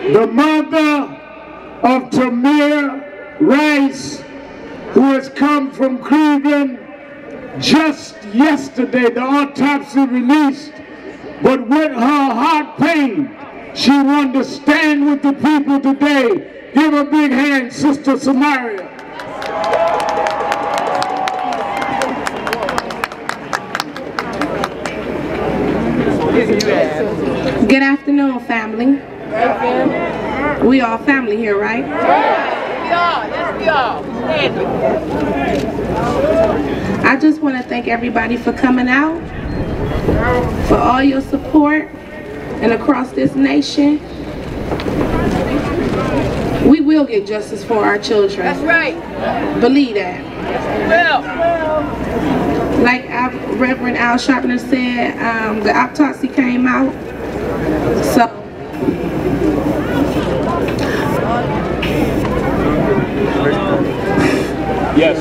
the mother of Tamir Rice, who has come from Cleveland. Just yesterday, the autopsy released, but with her heart pain, she wanted to stand with the people today. Give a big hand, Sister Samaria. Good afternoon, family. We all family here, right? Yes, we are. I just want to thank everybody for coming out, for all your support, and across this nation. We will get justice for our children. That's right. Believe that. Well. Like Reverend Al Sharpner said, the autopsy came out. So Yes.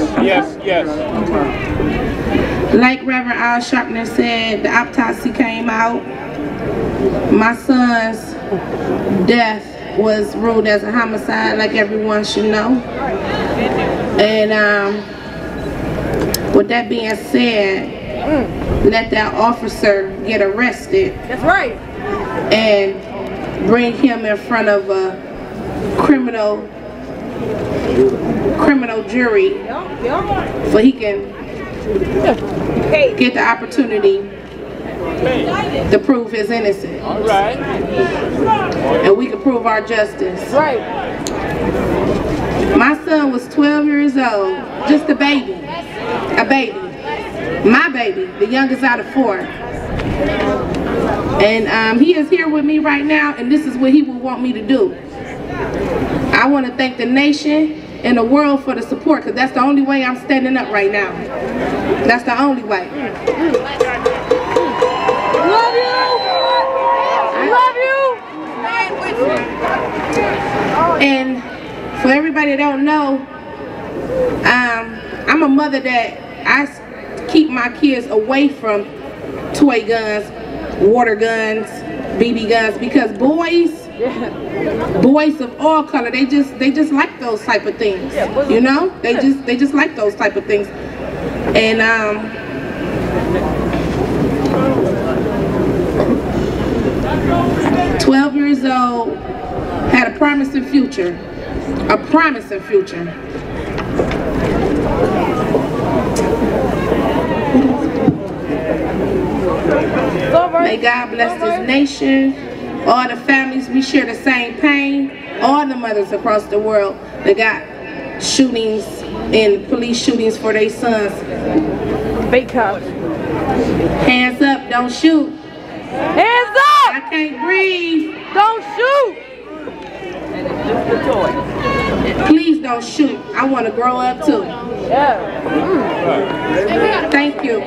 like Reverend Al Sharpner said, the autopsy came out. My son's death was ruled as a homicide, like everyone should know. And with that being said, let that officer get arrested. That's right. And bring him in front of a criminal jury, so he can get the opportunity to prove his innocence. All right. And we can prove our justice. Right. My son was 12 years old, just a baby. My baby, the youngest out of 4. And he is here with me right now, and this is what he would want me to do. I want to thank the nation and the world for the support, because that's the only way I'm standing up right now. That's the only way. Love you. Love you. And for everybody that don't know, I'm a mother that I keep my kids away from toy guns, water guns, BB guns, because boys of all color, they just like those type of things. You know, they just like those type of things. And 12 years old, had a promising future. A promising future. May God bless this nation, all the families, we share the same pain, all the mothers across the world that got shootings and police shootings for their sons. Big cup. Hands up, don't shoot. Hands up! I can't breathe. Don't shoot! Please don't shoot. I want to grow up too. Yeah. Thank you.